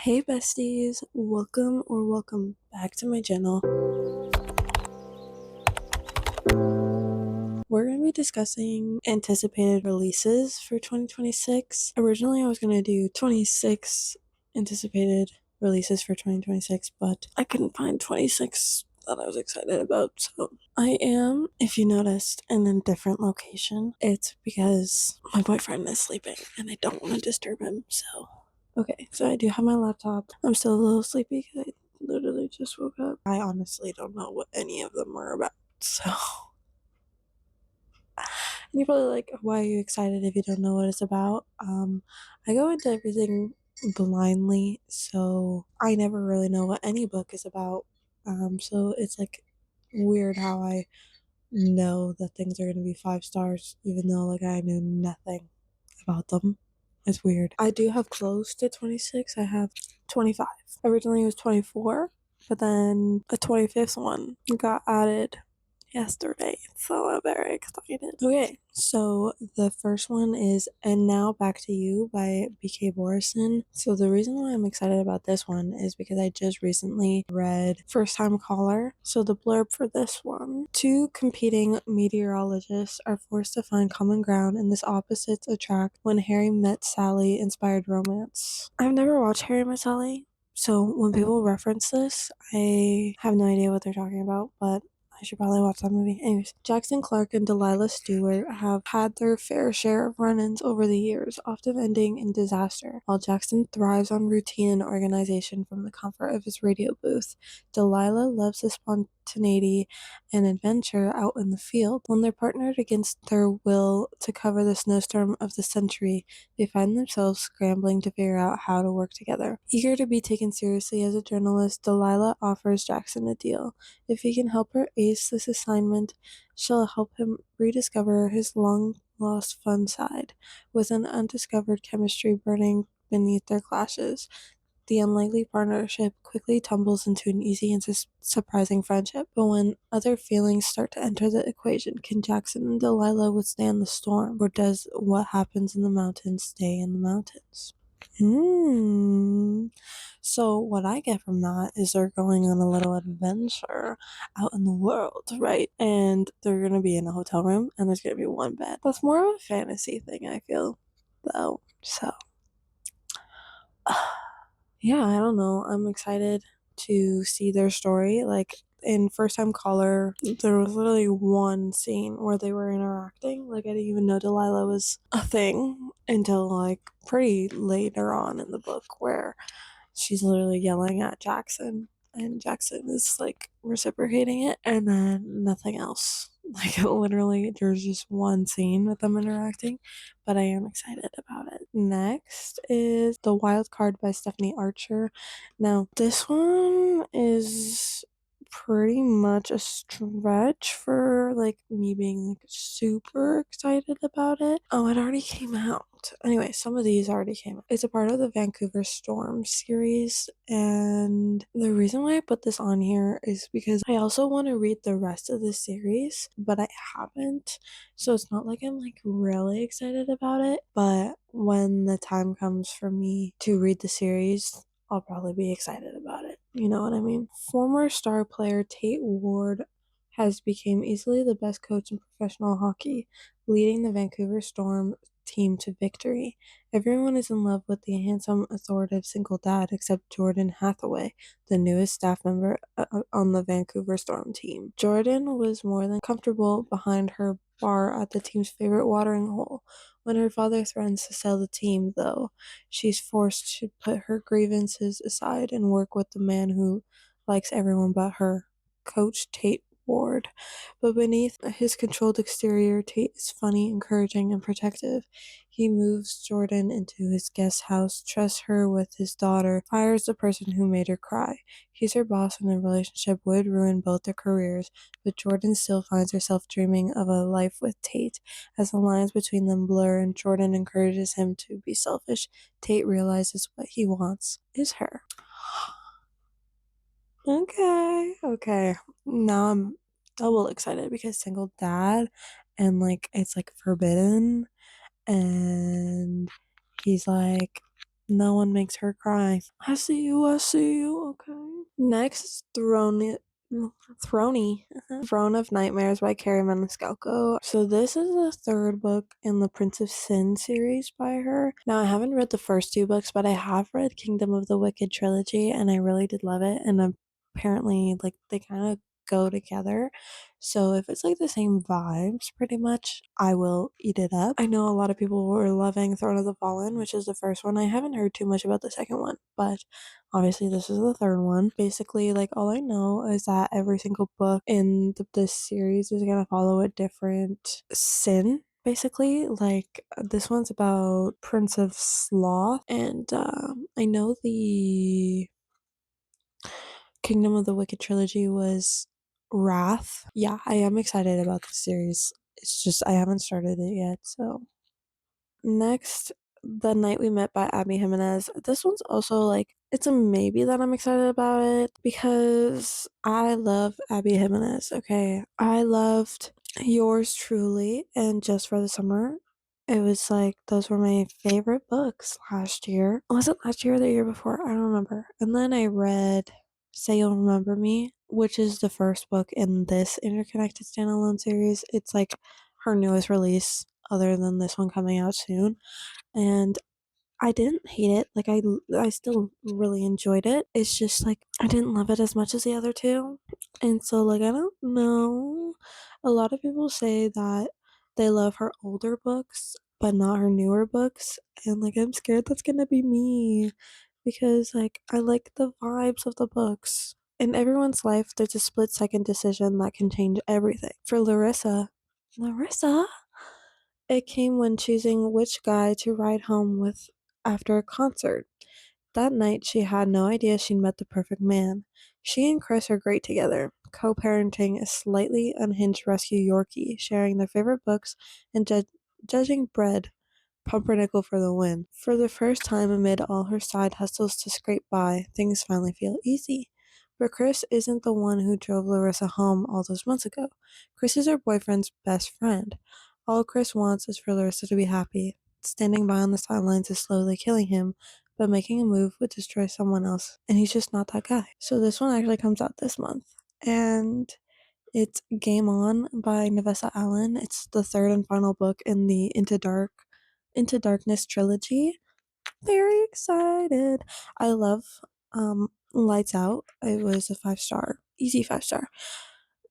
Hey besties, welcome back to my channel. We're going to be discussing anticipated releases for 2026. Originally, I was going to do 26 anticipated releases for 2026, but I couldn't find 26 that I was excited about. So I am, if you noticed, in a different location. It's because my boyfriend is sleeping and I don't want to disturb him. Okay, so I do have my laptop. I'm still a little sleepy because I literally just woke up. I honestly don't know what any of them are about. So, and you're probably like, why are you excited if you don't know what it's about? I go into everything blindly, so I never really know what any book is about. So it's like weird how I know that things are going to be 5 stars, even though like I knew nothing about them. It's weird. I do have close to 26. I have 25. Originally it was 24, but then a 25th one got added yesterday, so I'm very excited. Okay, so the first one is And Now Back to You by BK Borison. So the reason why I'm excited about this one is because I just recently read First Time Caller. So the blurb for this one: two competing meteorologists are forced to find common ground in this opposites attract when Harry Met Sally inspired romance. I've never watched Harry Met Sally, so when people reference this, I have no idea what they're talking about, but I should probably watch that movie. Anyways, Jackson Clark and Delilah Stewart have had their fair share of run-ins over the years, often ending in disaster. While Jackson thrives on routine and organization from the comfort of his radio booth, Delilah loves the spontaneity and adventure out in the field. When they're partnered against their will to cover the snowstorm of the century, they find themselves scrambling to figure out how to work together. Eager to be taken seriously as a journalist, Delilah offers Jackson a deal. If he can help her ace this assignment, she'll help him rediscover his long-lost fun side. With an undiscovered chemistry burning beneath their clashes, the unlikely partnership quickly tumbles into an easy and surprising friendship. But when other feelings start to enter the equation, can Jackson and Delilah withstand the storm? Or does what happens in the mountains stay in the mountains? So what I get from that is they're going on a little adventure out in the world, right? And they're gonna be in a hotel room and there's gonna be one bed. That's more of a fantasy thing, I feel, though. So yeah, I don't know. I'm excited to see their story. Like in First Time Caller, there was literally one scene where they were interacting. Like I didn't even know Delilah was a thing until like pretty later on in the book where she's literally yelling at Jackson and Jackson is like reciprocating it and then nothing else. Like literally there's just one scene with them interacting, but I am excited about it. Next is The Wild Card by Stephanie Archer. Now, this one is pretty much a stretch for like me being like super excited about it. Oh, it already came out. Anyway, some of these already came out. It's a part of the Vancouver Storm series, and the reason why I put this on here is because I also want to read the rest of the series, but I haven't. So it's not like I'm like really excited about it, but when the time comes for me to read the series, I'll probably be excited about it. You know what I mean? Former star player Tate Ward has become easily the best coach in professional hockey, leading the Vancouver Storm team to victory. Everyone is in love with the handsome, authoritative single dad except Jordan Hathaway, the newest staff member on the Vancouver Storm team. Jordan was more than comfortable behind her bar at the team's favorite watering hole. When her father threatens to sell the team, though, she's forced to put her grievances aside and work with the man who likes everyone but her, Coach Tate Ward. But beneath his controlled exterior, Tate is funny, encouraging, and protective. He moves Jordan into his guest house, trusts her with his daughter, fires the person who made her cry. He's her boss, and the relationship would ruin both their careers, but Jordan still finds herself dreaming of a life with Tate. As the lines between them blur and Jordan encourages him to be selfish, Tate realizes what he wants is her. Okay. Now I'm double excited because single dad and like it's like forbidden and he's like No one makes her cry. I see you, okay. Next is Throny. Throne of Nightmares by Carrie Maniscalco. So this is the third book in the Prince of Sin series by her. Now I haven't read the first two books, but I have read Kingdom of the Wicked trilogy and I really did love it. And apparently like they kind of go together. So if it's like the same vibes pretty much, I will eat it up. I know a lot of people were loving Throne of the Fallen, which is the first one. I haven't heard too much about the second one, but obviously this is the third one. Basically, like all I know is that every single book in this series is gonna follow a different sin. Basically, like this one's about Prince of Sloth, and I know the Kingdom of the Wicked trilogy was Wrath. Yeah, I am excited about the series. It's just I haven't started it yet, so. Next, The Night We Met by Abby Jimenez. This one's also like it's a maybe that I'm excited about it because I love Abby Jimenez. Okay, I loved Yours Truly and Just for the Summer. It was like those were my favorite books last year. Was it last year or the year before? I don't remember. And then I read Say You'll Remember Me, which is the first book in this interconnected standalone series. It's like her newest release other than this one coming out soon. And I didn't hate it. Like I still really enjoyed it. It's just like I didn't love it as much as the other two. And so like I don't know. A lot of people say that they love her older books but not her newer books. And like I'm scared that's gonna be me because like I like the vibes of the books. In everyone's life there's a split second decision that can change everything. For Larissa, it came when choosing which guy to ride home with after a concert. That night, she had no idea she'd met the perfect man. She and Chris are great together, co parenting a slightly unhinged rescue Yorkie, sharing their favorite books and judging bread. Pumpernickel for the win. For the first time amid all her side hustles to scrape by, things finally feel easy. But Chris isn't the one who drove Larissa home all those months ago. Chris is her boyfriend's best friend. All Chris wants is for Larissa to be happy. Standing by on the sidelines is slowly killing him, but making a move would destroy someone else, and he's just not that guy. So this one actually comes out this month. And it's Game On by Navessa Allen. It's the third and final book in the Into Darkness trilogy. Very excited. I love Lights Out. It was a 5 star. Easy 5 star.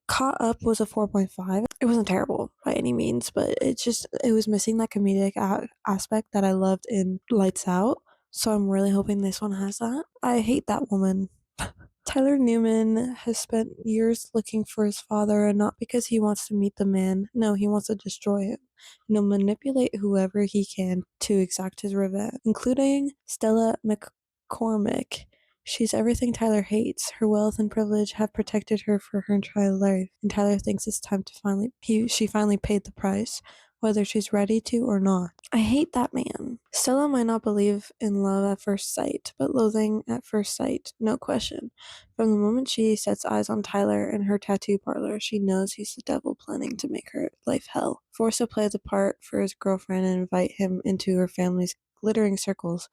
Caught Up was a 4.5. It wasn't terrible by any means, but it was missing that comedic aspect that I loved in Lights Out. So I'm really hoping this one has that. I hate that woman. Tyler Newman has spent years looking for his father, and not because he wants to meet the man. No, he wants to destroy him. And he'll manipulate whoever he can to exact his revenge, including Stella McCormick. She's everything Tyler hates. Her wealth and privilege have protected her for her entire life, and Tyler thinks it's time to she finally paid the price, whether she's ready to or not. I hate that man. Stella might not believe in love at first sight, but loathing at first sight, no question. From the moment she sets eyes on Tyler in her tattoo parlor, she knows he's the devil planning to make her life hell. Forced to play the part for his girlfriend and invite him into her family's glittering circles,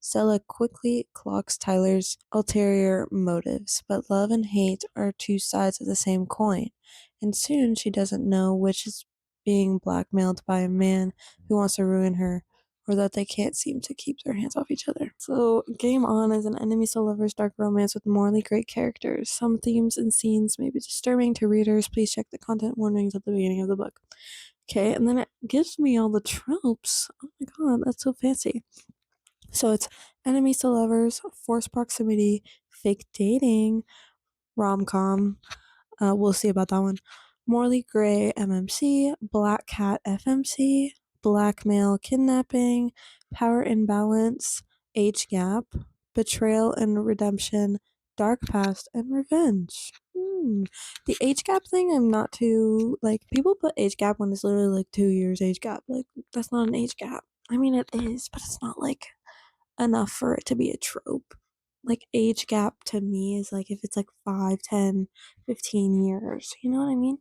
Stella quickly clocks Tyler's ulterior motives, but love and hate are two sides of the same coin, and soon she doesn't know which is being blackmailed by a man who wants to ruin her, or that they can't seem to keep their hands off each other. So, Game On is an enemies to lovers dark romance with morally great characters. Some themes and scenes may be disturbing to readers. Please check the content warnings at the beginning of the book. Okay, and then it gives me all the tropes. Oh my god, that's so fancy. So it's enemies to lovers, forced proximity, fake dating, rom com. We'll see about that one. Morley Gray MMC, Black Cat FMC, Blackmail Kidnapping, Power Imbalance, Age Gap, Betrayal and Redemption, Dark Past, and Revenge. The age gap thing, I'm not too like people put age gap when it's literally like 2 years age gap. Like that's not an age gap. I mean it is, but it's not like enough for it to be a trope. Like age gap to me is like if it's like 5, 10, 15 years. You know what I mean?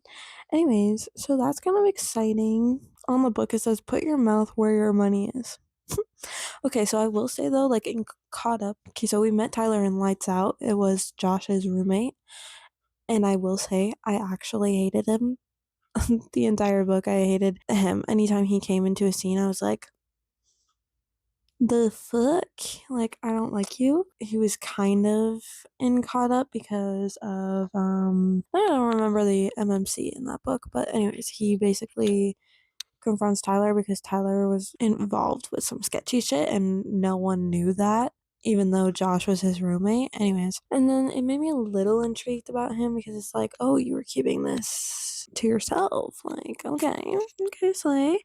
Anyways, so that's kind of exciting. On the book it says put your mouth where your money is. Okay, so I will say though, like in Caught Up, okay, so we met Tyler in Lights Out. It was Josh's roommate, and I will say I actually hated him. The entire book, I hated him. Anytime he came into a scene, I was like, the fuck? Like, I don't like you. He was kind of in Caught Up because of, I don't remember the MMC in that book, but anyways, he basically confronts Tyler because Tyler was involved with some sketchy shit and no one knew that, even though Josh was his roommate. Anyways, and then it made me a little intrigued about him because it's like, oh, you were keeping this to yourself. Like, okay, Slay.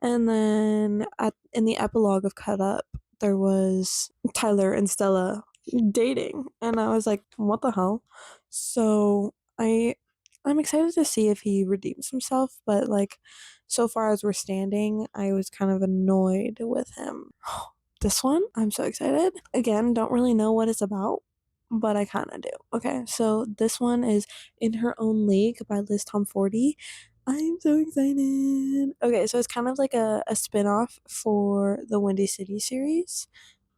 And then in the epilogue of Cut Up, there was Tyler and Stella dating, and I was like, what the hell? So I'm excited to see if he redeems himself, but like so far as we're standing, I was kind of annoyed with him. This one, I'm so excited. Again, don't really know what it's about, but I kind of do. Okay, so this one is In Her Own League by Liz Tom Forty. I'm so excited. Okay, so it's kind of like a spin-off for the Windy City series.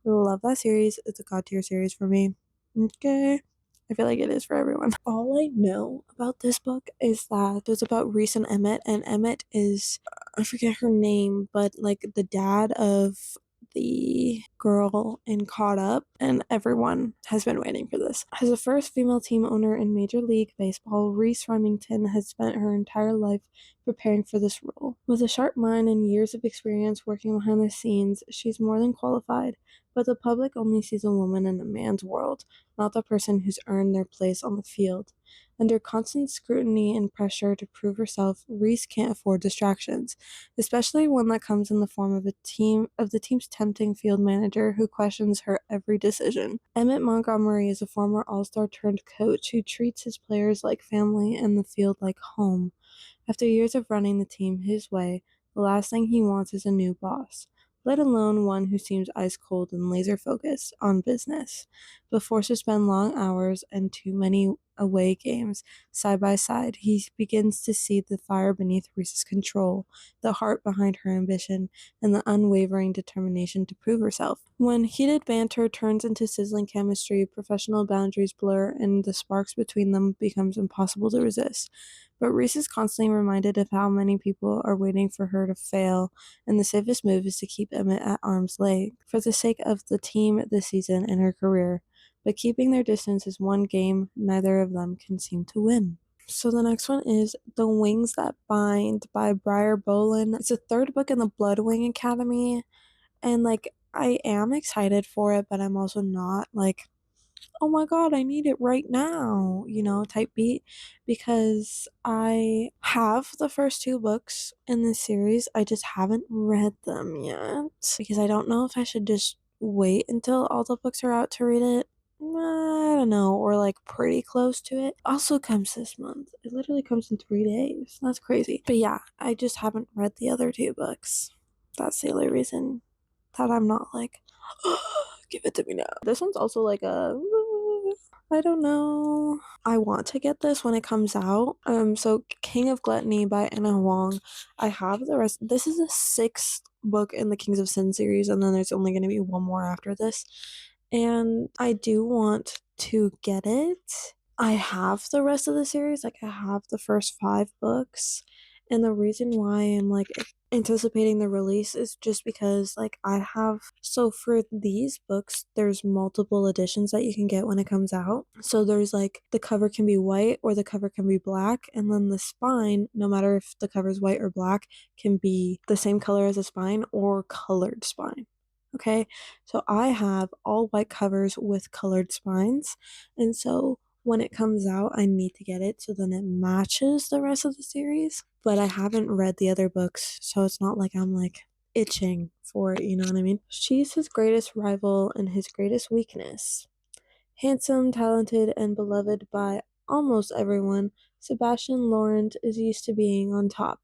Love that series. It's a god tier series for me. Okay. I feel like it is for everyone. All I know about this book is that it's about Reese and Emmett, and Emmett is, I forget her name, but like the dad of the girl in Caught Up, and everyone has been waiting for this. As the first female team owner in Major League Baseball, Reese Remington has spent her entire life preparing for this role. With a sharp mind and years of experience working behind the scenes, she's more than qualified, but the public only sees a woman in a man's world, not the person who's earned their place on the field. Under constant scrutiny and pressure to prove herself, Reese can't afford distractions, especially one that comes in the form of the team's tempting field manager who questions her every decision. Emmett Montgomery is a former All-Star turned coach who treats his players like family and the field like home. After years of running the team his way, the last thing he wants is a new boss, let alone one who seems ice cold and laser focused on business. But forced to spend long hours and too many away games side by side, he begins to see the fire beneath Reese's control, the heart behind her ambition, and the unwavering determination to prove herself. When heated banter turns into sizzling chemistry, professional boundaries blur, and the sparks between them becomes impossible to resist. But Reese is constantly reminded of how many people are waiting for her to fail, and the safest move is to keep Emmett at arm's length for the sake of the team this season and her career. But keeping their distance is one game neither of them can seem to win. So the next one is The Wings That Bind by Briar Bolin. It's the third book in the Bloodwing Academy, and like I am excited for it, but I'm also not like, oh my god, I need it right now, type beat, because I have the first two books in this series. I just haven't read them yet because I don't know if I should just wait until all the books are out to read it. I don't know, or like pretty close to it. Also comes this month. It literally comes in 3 days. That's crazy. But yeah, I just haven't read the other two books. That's the only reason that I'm not like, give it to me now. This one's also like I don't know. I want to get this when it comes out. So King of Gluttony by Anna Huang. I have the rest. This is the sixth book in the Kings of Sin series, and then there's only going to be one more after this. And I do want to get it. I have the rest of the series. Like I have the first 5 books, and the reason why I'm like anticipating the release is just because like I have, so for these books there's multiple editions that you can get when it comes out. So there's like the cover can be white or the cover can be black, and then the spine, no matter if the cover is white or black, can be the same color as the spine or colored spine. Okay, so I have all white covers with colored spines, and so when it comes out, I need to get it so then it matches the rest of the series. But I haven't read the other books, so it's not like I'm like itching for it, you know what I mean? She's his greatest rival and his greatest weakness. Handsome, talented, and beloved by almost everyone, Sebastian Laurent is used to being on top.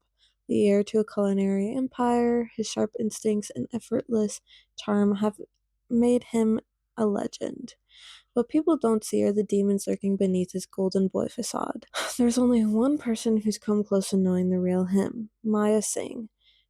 The heir to a culinary empire, his sharp instincts and effortless charm have made him a legend. What people don't see are the demons lurking beneath his golden boy facade. There's only one person who's come close to knowing the real him, Maya Singh,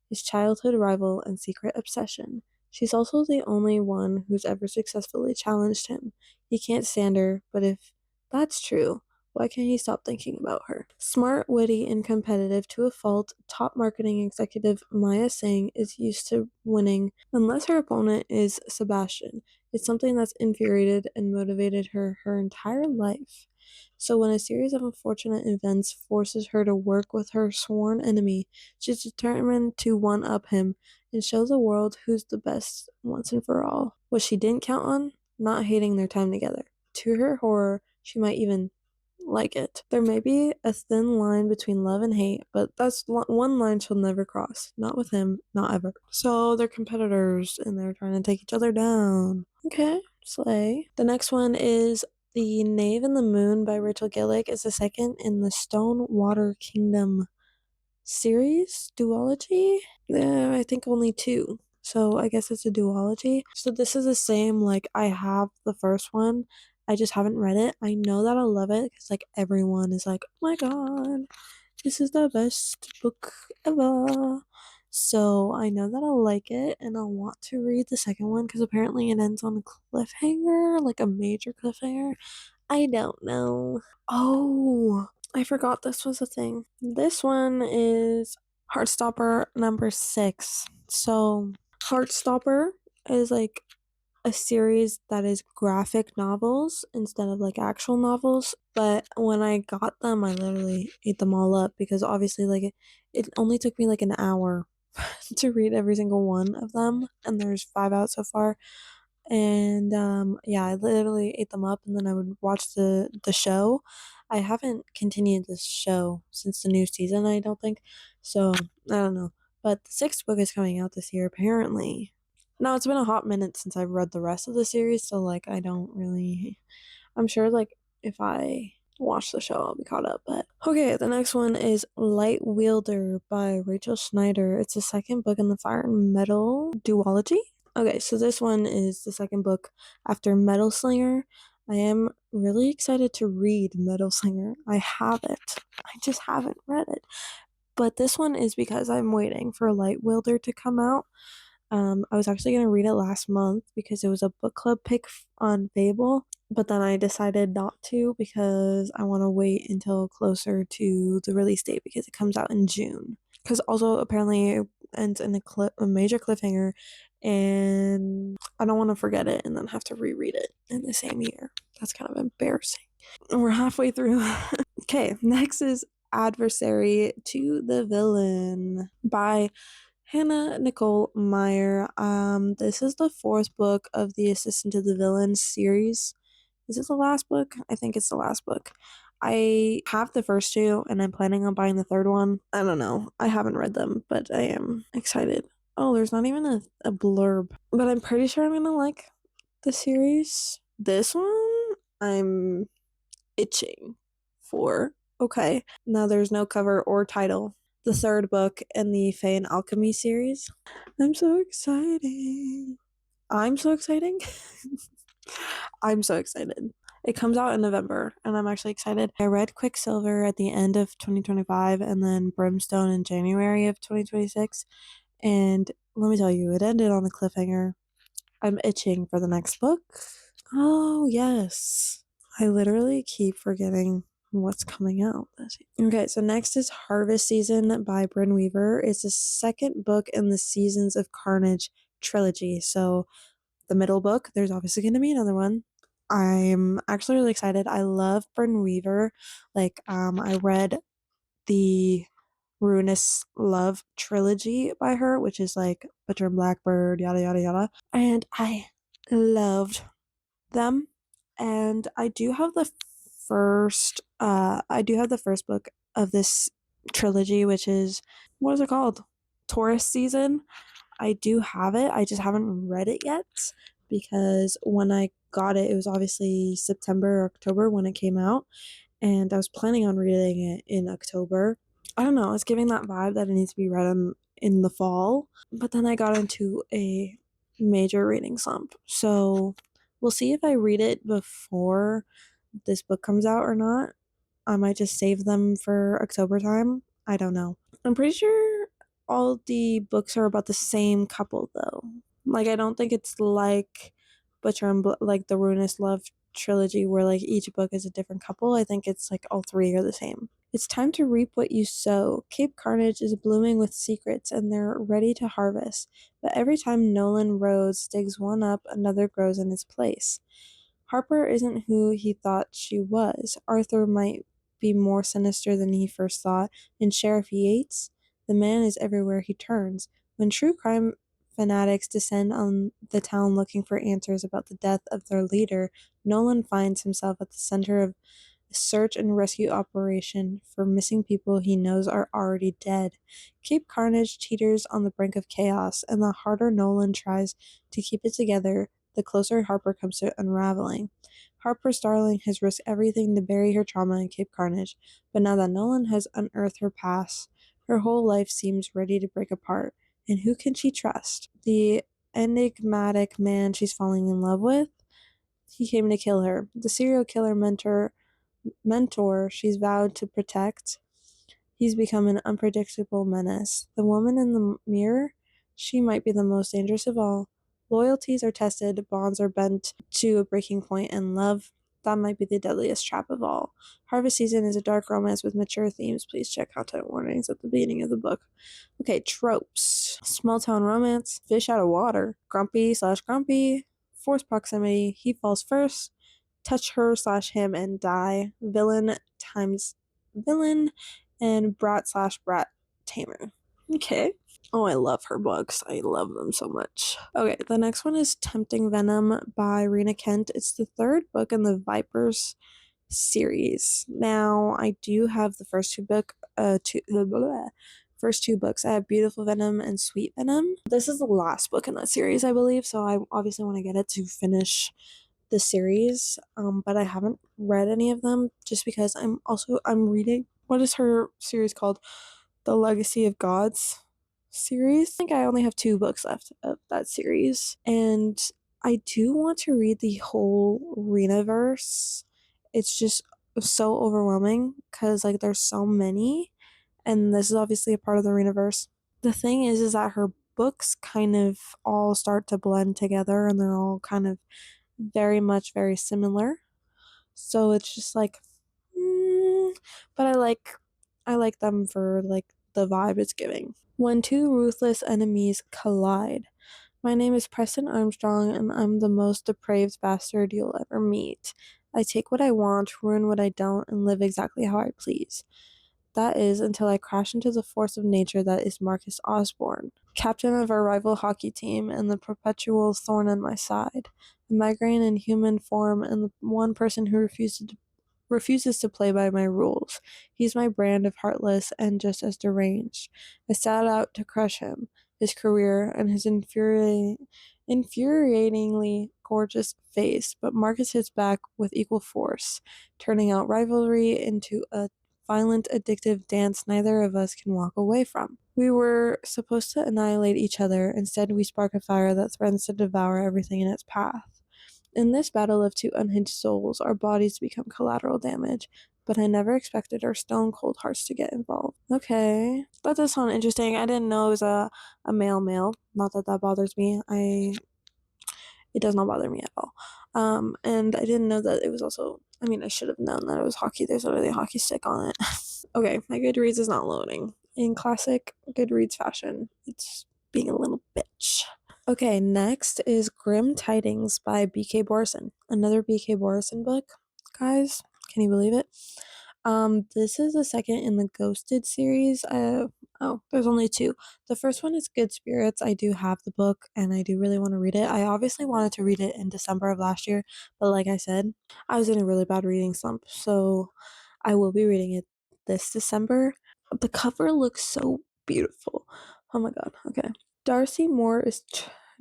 his childhood rival and secret obsession. She's also the only one who's ever successfully challenged him. He can't stand her, but if that's true, why can't he stop thinking about her? Smart, witty, and competitive to a fault, top marketing executive Maya Singh is used to winning unless her opponent is Sebastian. It's something that's infuriated and motivated her entire life. So when a series of unfortunate events forces her to work with her sworn enemy, she's determined to one-up him and show the world who's the best once and for all. What she didn't count on? Not hating their time together. To her horror, she might even like it. There may be a thin line between love and hate, but that's one line she'll never cross. Not with him, not ever. So they're competitors and they're trying to take each other down. Okay, slay. The next one is The Knave and the Moon by Rachel Gillick. Is the second in the Stonewater Kingdom series duology. I think only two. So I guess it's a duology. So this is the same, like, I have the first one. I just haven't read it. I know that I'll love it because, like, everyone is like, oh my god, this is the best book ever. So I know that I'll like it and I'll want to read the second one because apparently it ends on a cliffhanger, like a major cliffhanger. I don't know. Oh, I forgot this was a thing. This one is Heartstopper number 6. So, Heartstopper is like a series that is graphic novels instead of like actual novels. But when I got them, I literally ate them all up because obviously, like, it only took me like an hour to read every single one of them, and there's 5 out so far. And yeah, I literally ate them up and then I would watch the show. I haven't continued this show since the new season, I don't think. So, I don't know. But the 6th book is coming out this year apparently. Now, it's been a hot minute since I've read the rest of the series, so like I don't really I'm sure like if I watch the show I'll be caught up, but okay, the next one is Light Wielder by Rachel Schneider. It's the second book in the Fire and Metal duology. Okay, so this one is the second book after Metal Slinger. I am really excited to read Metal Slinger. I have it. I just haven't read it. But this one is because I'm waiting for Light Wielder to come out. I was actually going to read it last month because it was a book club pick on Fable, but then I decided not to because I want to wait until closer to the release date because it comes out in June. Because also apparently it ends in a major cliffhanger, and I don't want to forget it and then have to reread it in the same year. That's kind of embarrassing. We're halfway through. Okay, next is Adversary to the Villain by Hannah Nicole Meyer. This is the 4th book of the Assistant to the Villain series. Is it the last book? I think it's the last book. I have the first two and I'm planning on buying the third one. I don't know. I haven't read them, but I am excited. Oh, there's not even a blurb. But I'm pretty sure I'm gonna like the series. This one, I'm itching for. Okay. Now there's no cover or title. The 3rd book in the Fae and Alchemy series. I'm so excited. I'm so exciting. I'm so excited. It comes out in November, and I'm actually excited. I read Quicksilver at the end of 2025 and then Brimstone in January of 2026. And let me tell you, it ended on a cliffhanger. I'm itching for the next book. Oh, yes. I literally keep forgetting what's coming out this year. Okay, so next is Harvest Season by Bryn Weaver. It's the 2nd book in the Seasons of Carnage trilogy. So the middle book, there's obviously going to be another one. I'm actually really excited. I love Bryn Weaver. Like, I read the Ruinous Love trilogy by her, which is like Butcher and Blackbird, yada yada yada. And I loved them. And I do have the first book of this trilogy, which is, what is it called? Taurus Season. I do have it. I just haven't read it yet because when I got it, it was obviously September or October when it came out, and I was planning on reading it in October. I don't know, it's giving that vibe that it needs to be read in the fall, but then I got into a major reading slump. So we'll see if I read it before this book comes out or not. I might just save them for October time. I don't know. I'm pretty sure all the books are about the same couple though. Like, I don't think it's like Butcher and like the Ruinous Love trilogy where like each book is a different couple. I think it's like all three are the same. It's time to reap what you sow. Cape Carnage is blooming with secrets and they're ready to harvest. But every time Nolan Rhodes digs one up, another grows in its place. Harper isn't who he thought she was. Arthur might be more sinister than he first thought, and Sheriff Yates, the man is everywhere he turns. When true crime fanatics descend on the town looking for answers about the death of their leader, Nolan finds himself at the center of a search and rescue operation for missing people he knows are already dead. Cape Carnage teeters on the brink of chaos, and the harder Nolan tries to keep it together, the closer Harper comes to unraveling. Harper Starling has risked everything to bury her trauma in Cape Carnage, but now that Nolan has unearthed her past, her whole life seems ready to break apart. And who can she trust? The enigmatic man she's falling in love with? He came to kill her. The serial killer mentor she's vowed to protect? He's become an unpredictable menace. The woman in the mirror? She might be the most dangerous of all. Loyalties are tested, bonds are bent to a breaking point, and love, that might be the deadliest trap of all. Harvest Season is a dark romance with mature themes. Please check content warnings at the beginning of the book. Okay, tropes. Small town romance, fish out of water, grumpy/grumpy, forced proximity, he falls first, touch her/him and die, villain times villain, and brat/brat tamer. Okay. Oh, I love her books. I love them so much. Okay, the next one is Tempting Venom by Rena Kent. It's the third book in the Vipers series. Now, I do have the first first two books. I have Beautiful Venom and Sweet Venom. This is the last book in that series, I believe, so I obviously want to get it to finish the series, but I haven't read any of them just because I'm reading, what is her series called? The Legacy of Gods series. I think I only have 2 books left of that series, and I do want to read the whole Renaverse. It's just so overwhelming because like there's so many, and this is obviously a part of the Renaverse. The thing is that her books kind of all start to blend together, and they're all kind of very similar. So it's just like, but I like them for like the vibe it's giving. When two ruthless enemies collide. My name is Preston Armstrong, and I'm the most depraved bastard you'll ever meet. I take what I want, ruin what I don't, and live exactly how I please. That is, until I crash into the force of nature that is Marcus Osborne, captain of our rival hockey team and the perpetual thorn in my side, a migraine in human form and the one person who refuses to play by my rules. He's my brand of heartless and just as deranged. I set out to crush him, his career, and his infuriatingly gorgeous face, but Marcus hits back with equal force, turning out rivalry into a violent, addictive dance neither of us can walk away from. We were supposed to annihilate each other. Instead, we spark a fire that threatens to devour everything in its path. In this battle of two unhinged souls, our bodies become collateral damage, but I never expected our stone cold hearts to get involved. Okay, that does sound interesting. I didn't know it was a male. Not that that bothers me. It does not bother me at all. And I didn't know that it was also, I mean, I should have known that it was hockey. There's literally a hockey stick on it. Okay, my Goodreads is not loading. In classic Goodreads fashion, it's being a little bitch. Okay, next is Grim Tidings by B.K. Borison. Another B.K. Borison book, guys. Can you believe it? This is the second in the Ghosted series. There's only 2. The first one is Good Spirits. I do have the book and I do really want to read it. I obviously wanted to read it in December of last year, but like I said, I was in a really bad reading slump, so I will be reading it this December. The cover looks so beautiful. Oh my god, okay. Darcy Moore is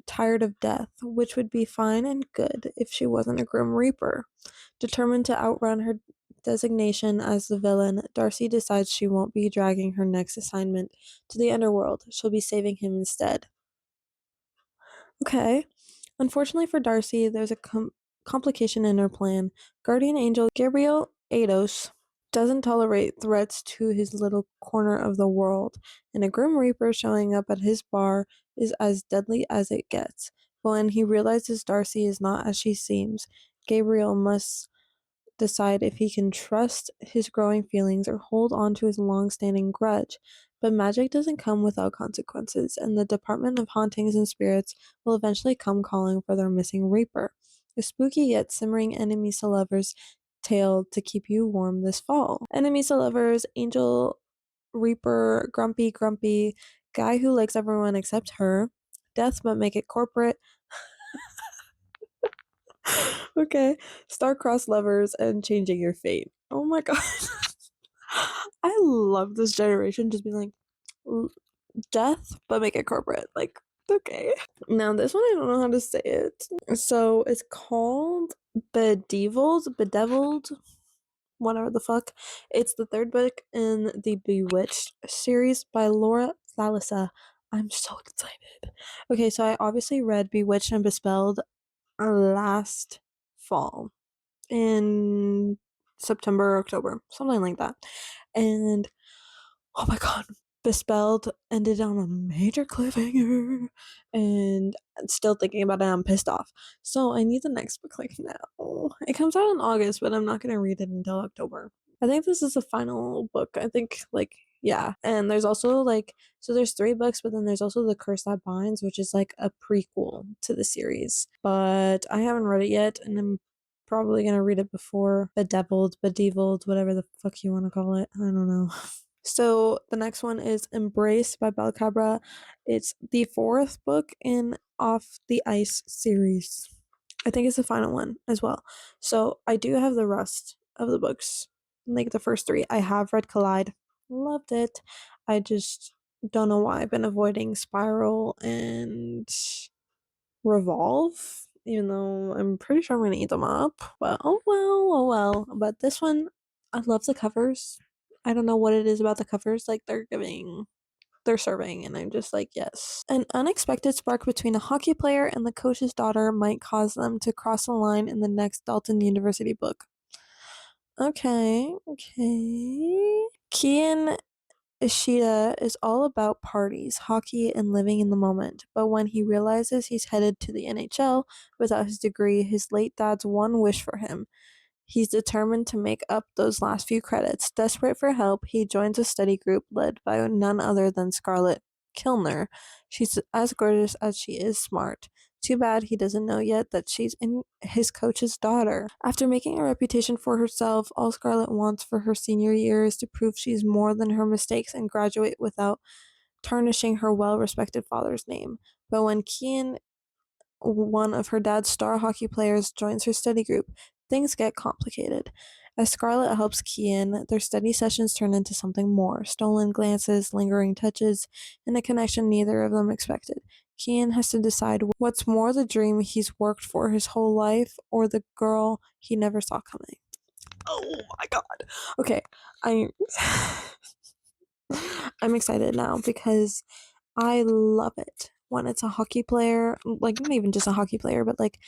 tired of death, which would be fine and good if she wasn't a Grim Reaper. Determined to outrun her designation as the villain, Darcy decides she won't be dragging her next assignment to the underworld. She'll be saving him instead. Okay. Unfortunately for Darcy, there's a complication in her plan. Guardian Angel Gabriel Ados doesn't tolerate threats to his little corner of the world, and a Grim Reaper showing up at his bar is as deadly as it gets. But when he realizes Darcy is not as she seems, Gabriel must decide if he can trust his growing feelings or hold on to his long-standing grudge. But magic doesn't come without consequences, and the Department of Hauntings and Spirits will eventually come calling for their missing Reaper. A spooky yet simmering enemies to lovers tale to keep you warm this fall. Enemies to lovers, Angel, Reaper, Grumpy, guy who likes everyone except her, death but make it corporate, okay, star-crossed lovers, and changing your fate. Oh my god. I love this generation just being like, death, but make it corporate. Like, okay. Now, this one, I don't know how to say it. So, it's called Bedeviled, whatever the fuck. It's the third book in the Bewitched series by Laura Thalissa. I'm so excited. Okay, so I obviously read Bewitched and Bespelled last fall in September or October, something like that. And oh my god, Bespelled ended on a major cliffhanger, and still thinking about it, I'm pissed off. So I need the next book like now. It comes out in August, but I'm not gonna read it until October. I think this is the final book. I think like yeah. And there's also like so there's 3 books, but then there's also The Curse That Binds, which is like a prequel to the series. But I haven't read it yet, and I'm probably gonna read it before Bedeviled, whatever the fuck you want to call it. I don't know. So the next one is Embrace by Bella Cabra. It's the 4th book in Off the Ice series. I think it's the final one as well. So I do have the rest of the books, like the first 3. I have read Collide, loved it. I just don't know why I've been avoiding Spiral and Revolve, even though I'm pretty sure I'm gonna eat them up. But oh well. But this one, I love the covers. I don't know what it is about the covers. Like they're serving, and I'm just like, yes. An unexpected spark between a hockey player and the coach's daughter might cause them to cross the line in the next Dalton University book. Okay. Kian Ishida is all about parties, hockey, and living in the moment, but when he realizes he's headed to the NHL without his degree, his late dad's one wish for him, he's determined to make up those last few credits. Desperate for help, he joins a study group led by none other than Scarlett Kilner. She's as gorgeous as she is smart. Too bad he doesn't know yet that she's his coach's daughter. After making a reputation for herself, all Scarlett wants for her senior year is to prove she's more than her mistakes and graduate without tarnishing her well-respected father's name. But when Kian, one of her dad's star hockey players, joins her study group, things get complicated. As Scarlett helps Kian, their study sessions turn into something more: stolen glances, lingering touches, and a connection neither of them expected. Kian has to decide what's more: the dream he's worked for his whole life, or the girl he never saw coming. Oh my god. Okay, I I'm excited now because I love it when it's a hockey player, like not even just a hockey player, but like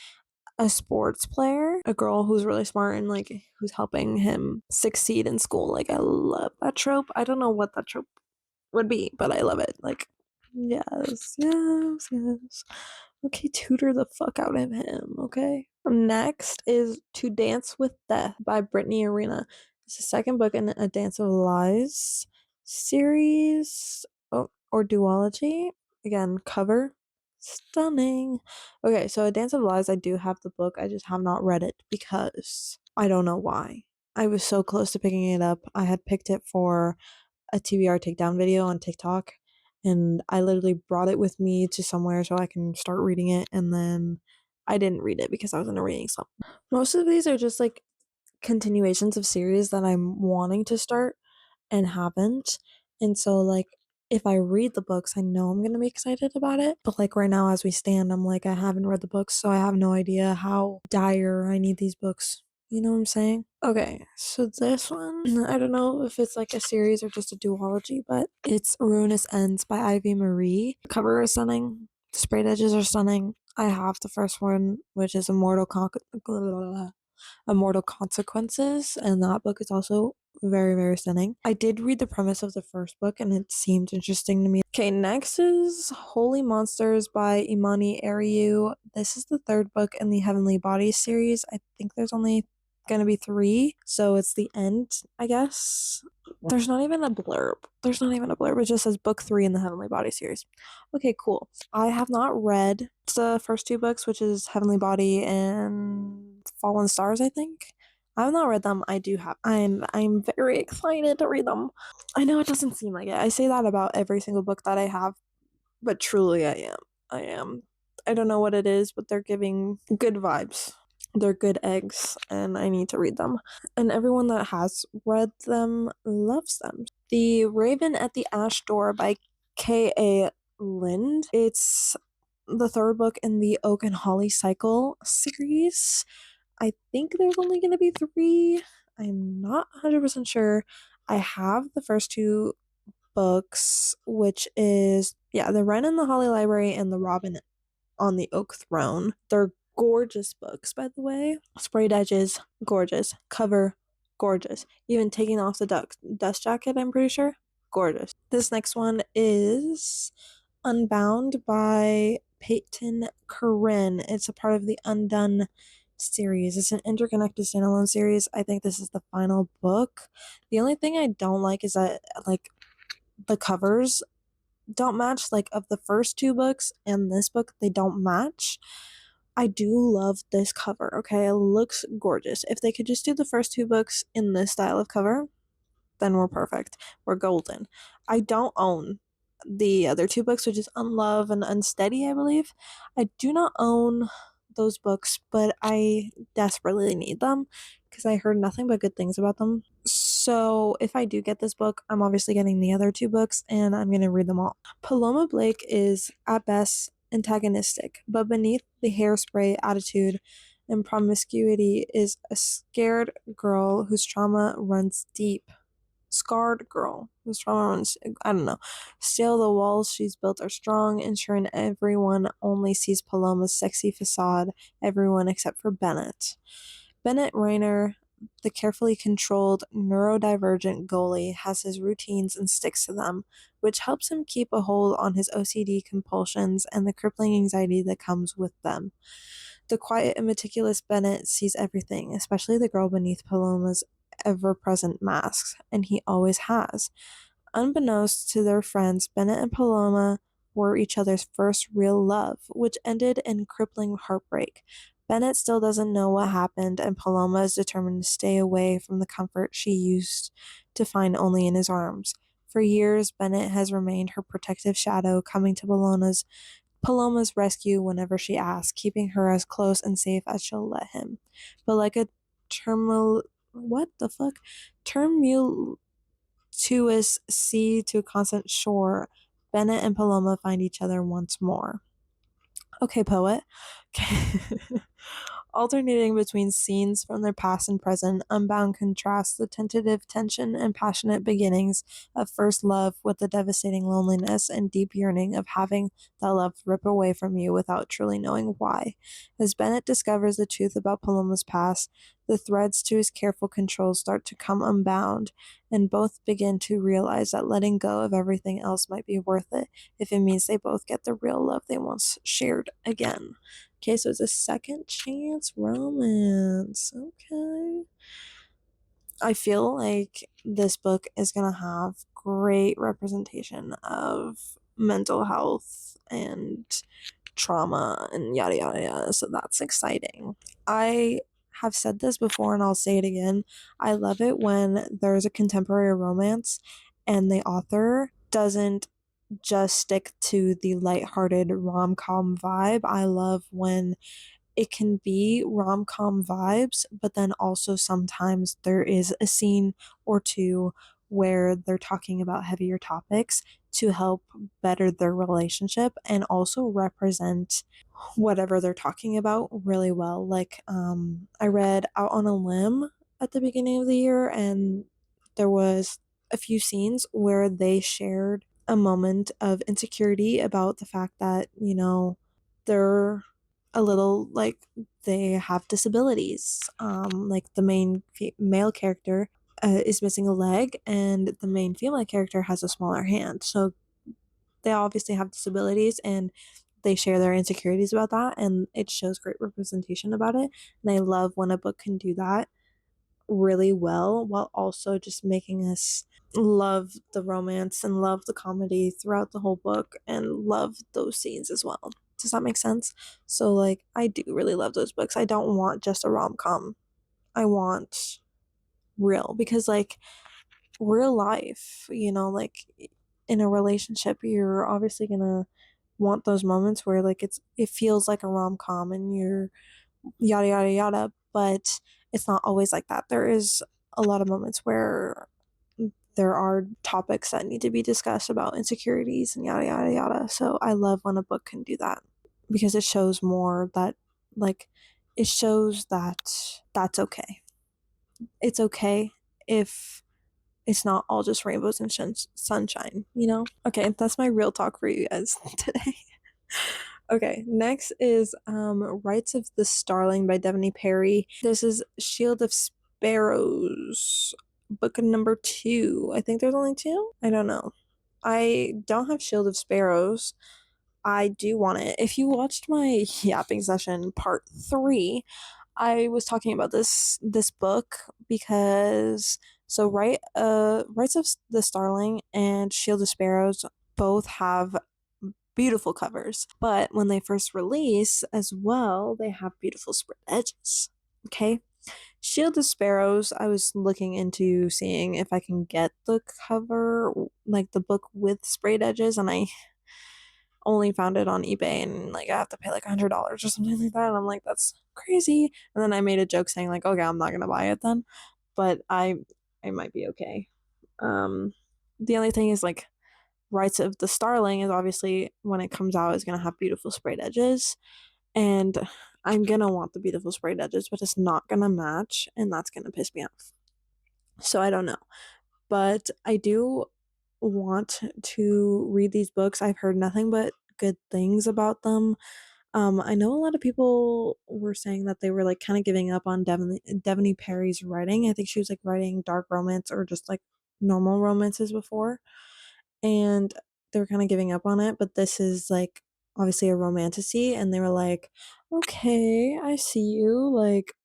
a sports player, a girl who's really smart and like who's helping him succeed in school. Like I love that trope. I don't know what that trope would be, but I love it. Like yes. Okay, tutor the fuck out of him, okay? Next is To Dance with Death by Brittany Arena. It's the second book in a Dance of Lies series or duology. Again, cover stunning. Okay, so A Dance of Lies, I do have the book. I just have not read it because I don't know why. I was so close to picking it up. I had picked it for a TBR takedown video on TikTok, and I literally brought it with me to somewhere so I can start reading it, and then I didn't read it because I was in a reading slump. Most of these are just like continuations of series that I'm wanting to start and haven't. And so like if I read the books, I know I'm gonna be excited about it. But like right now as we stand, I'm like I haven't read the books, so I have no idea how dire I need these books. You know what I'm saying? Okay, so this one, I don't know if it's like a series or just a duology, but it's Ruinous Ends by Ivy Marie. The cover is stunning. The sprayed edges are stunning. I have the first one, which is Immortal Immortal Consequences, and that book is also very, very stunning. I did read the premise of the first book and it seemed interesting to me. Okay, next is Holy Monsters by Imani Ariu. This is the third book in the Heavenly Bodies series. I think there's only gonna be 3, so it's the end, I guess. There's not even a blurb. It just says book 3 in the Heavenly Body series. Okay, cool. I have not read the first 2 books, which is Heavenly Body and Fallen Stars, I think. I have not read them. I do have. I'm very excited to read them. I know it doesn't seem like it. I say that about every single book that I have, but truly I am. I am. I don't know what it is, but they're giving good vibes. They're good eggs, and I need to read them. And everyone that has read them loves them. The Raven at the Ash Door by K.A. Lind. It's the third book in the Oak and Holly Cycle series. I think there's only going to be 3. I'm not 100% sure. I have the first 2 books, which is, the Wren in the Holly Library and the Robin on the Oak Throne. They're gorgeous books, by the way. Sprayed edges, gorgeous. Cover, gorgeous. Even taking off the dust jacket, I'm pretty sure, gorgeous. This next one is Unbound by Peyton Corinne. It's a part of the Undone series. It's an interconnected standalone series. I think this is the final book. The only thing I don't like is that, like, the covers don't match. Like, of the first 2 books and this book, they don't match. I do love this cover, okay? It looks gorgeous. If they could just do the first 2 books in this style of cover, then we're perfect. We're golden. I don't own the other 2 books, which is Unlove and Unsteady, I believe. I do not own those books, but I desperately need them because I heard nothing but good things about them. So if I do get this book, I'm obviously getting the other 2 books and I'm going to read them all. Paloma Blake is, at best, antagonistic, but beneath the hairspray attitude and promiscuity is a scared girl whose trauma runs deep. Scarred girl whose trauma runs, I don't know. Still, the walls she's built are strong, ensuring everyone only sees Paloma's sexy facade, everyone except for Bennett. Bennett Rayner, the carefully controlled, neurodivergent goalie, has his routines and sticks to them, which helps him keep a hold on his OCD compulsions and the crippling anxiety that comes with them. The quiet and meticulous Bennett sees everything, especially the girl beneath Paloma's ever-present masks, and he always has. Unbeknownst to their friends, Bennett and Paloma were each other's first real love, which ended in crippling heartbreak. Bennett still doesn't know what happened, and Paloma is determined to stay away from the comfort she used to find only in his arms. For years, Bennett has remained her protective shadow, coming to Paloma's rescue whenever she asks, keeping her as close and safe as she'll let him. But like a tumultuous sea to a constant shore, Bennett and Paloma find each other once more. Okay, poet. Alternating between scenes from their past and present, Unbound contrasts the tentative tension and passionate beginnings of first love with the devastating loneliness and deep yearning of having that love rip away from you without truly knowing why. As Bennett discovers the truth about Paloma's past, the threads to his careful control start to come unbound, and both begin to realize that letting go of everything else might be worth it if it means they both get the real love they once shared again. Okay, so it's a second chance romance. Okay. I feel like this book is going to have great representation of mental health and trauma and yada yada yada. So that's exciting. I have said this before and I'll say it again. I love it when there's a contemporary romance and the author doesn't just stick to the lighthearted rom-com vibe. I love when it can be rom-com vibes, but then also sometimes there is a scene or 2 where they're talking about heavier topics to help better their relationship and also represent whatever they're talking about really well. Like, I read Out on a Limb at the beginning of the year, and there was a few scenes where they shared a moment of insecurity about the fact that, they're a little like they have disabilities. Like the main male character is missing a leg, and the main female character has a smaller hand. So they obviously have disabilities, and they share their insecurities about that, and it shows great representation about it. And I love when a book can do that really well while also just making us love the romance and love the comedy throughout the whole book and love those scenes as well. Does that make sense? So, like, I do really love those books. I don't want just a rom com. I want real, because, like, real life, like in a relationship, you're obviously gonna want those moments where, like, it feels like a rom com and you're yada yada yada, but it's not always like that. There is a lot of moments where there are topics that need to be discussed about insecurities and yada yada yada. So I love when a book can do that, because it shows more that, like, it shows that that's okay. It's okay if it's not all just rainbows and sunshine. Okay, that's my real talk for you guys today. Okay, next is Rights of the Starling by Devney Perry. This is Shield of Sparrows, book number 2. I think there's only 2? I don't know. I don't have Shield of Sparrows. I do want it. If you watched my yapping session part 3, I was talking about this book because Rights of the Starling and Shield of Sparrows both have beautiful covers, but when they first release as well, they have beautiful spread edges. Okay. Shield of Sparrows, I was looking into seeing if I can get the cover, like the book with sprayed edges, and I only found it on eBay, and like I have to pay like $100 or something like that. And I'm like, that's crazy. And then I made a joke saying like, okay, I'm not gonna buy it then, but I might be okay. The only thing is, like, Rights of the Starling is obviously, when it comes out, is gonna have beautiful sprayed edges, and I'm gonna want the beautiful sprayed edges, but it's not gonna match, and that's gonna piss me off. So I don't know, but I do want to read these books. I've heard nothing but good things about them. I know a lot of people were saying that they were like kind of giving up on Devney Perry's writing. I think she was like writing dark romance or just like normal romances before, and they were kind of giving up on it. But this is like obviously a romantasy, and they were like, "Okay, I see you. Like,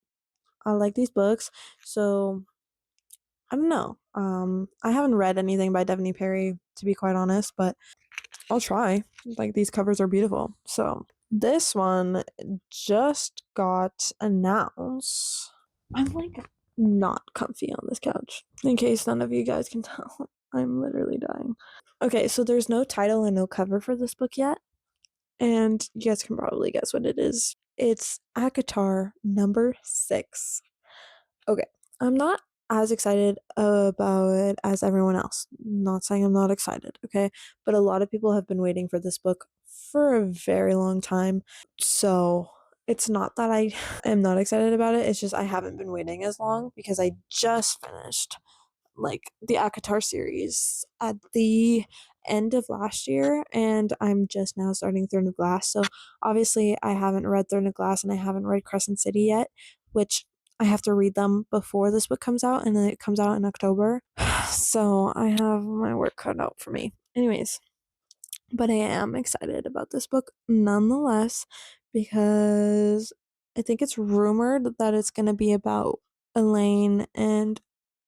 I like these books." So I don't know. I haven't read anything by Devney Perry, to be quite honest, but I'll try. Like, these covers are beautiful. So this one just got announced. I'm like not comfy on this couch, in case none of you guys can tell. I'm literally dying. Okay, so there's no title and no cover for this book yet, and you guys can probably guess what it is. It's ACOTAR number 6. Okay, I'm not as excited about it as everyone else. Not saying I'm not excited, okay? But a lot of people have been waiting for this book for a very long time. So it's not that I am not excited about it, it's just I haven't been waiting as long because I just finished like the ACOTAR series at the end of last year, and I'm just now starting Throne of Glass. So obviously I haven't read Throne of Glass and I haven't read Crescent City yet, which I have to read them before this book comes out, and then it comes out in October. So I have my work cut out for me. Anyways, but I am excited about this book nonetheless, because I think it's rumored that it's going to be about Elaine and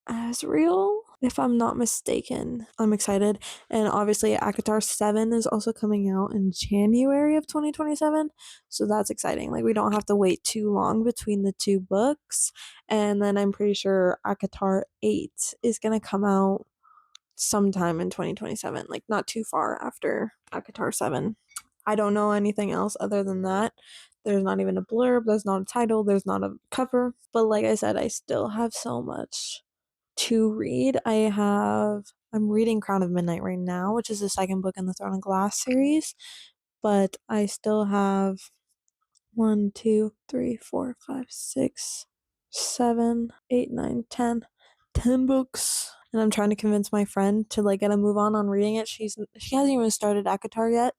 Asriel, if I'm not mistaken. I'm excited. And obviously, ACOTAR 7 is also coming out in January of 2027. So that's exciting. Like, we don't have to wait too long between the two books. And then I'm pretty sure ACOTAR 8 is going to come out sometime in 2027, like not too far after ACOTAR 7. I don't know anything else other than that. There's not even a blurb, there's not a title, there's not a cover. But like I said, I still have so much to read. I'm reading Crown of Midnight right now, which is the second book in the Throne of Glass series, but I still have 1, 2, 3, 4, 5, 6, 7, 8, 9, 10, 10 books. And I'm trying to convince my friend to like get a move on reading it. She hasn't even started ACOTAR yet.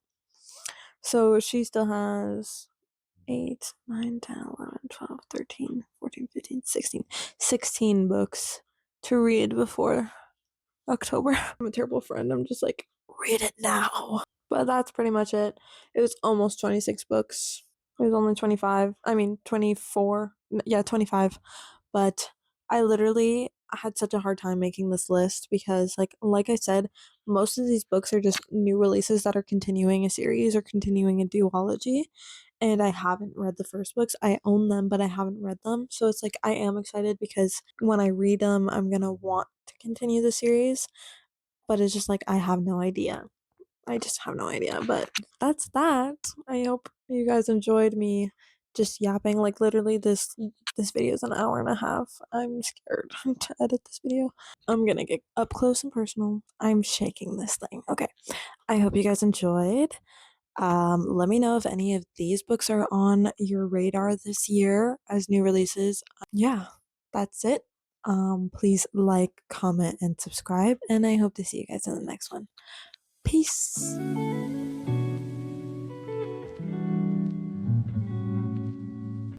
So she still has 8, 9, 10, 11, 12, 13, 14, 15, 16. 16 books to read before October. I'm a terrible friend. I'm just like, read it now. But that's pretty much it. It was almost 26 books. It was only 25. I mean, 24. Yeah, 25. But I literally had such a hard time making this list because like I said, most of these books are just new releases that are continuing a series or continuing a duology, and I haven't read the first books. I own them, but I haven't read them. So it's like I am excited because when I read them, I'm going to want to continue the series, but it's just like I have no idea. I just have no idea, but that's that. I hope you guys enjoyed me just yapping. Like literally this video is an hour and a half. I'm scared to edit this video. I'm gonna get up close and personal. I'm shaking this thing. Okay. I hope you guys enjoyed. Let me know if any of these books are on your radar this year as new releases. Yeah, that's it. Please like, comment, and subscribe, and I hope to see you guys in the next one. Peace.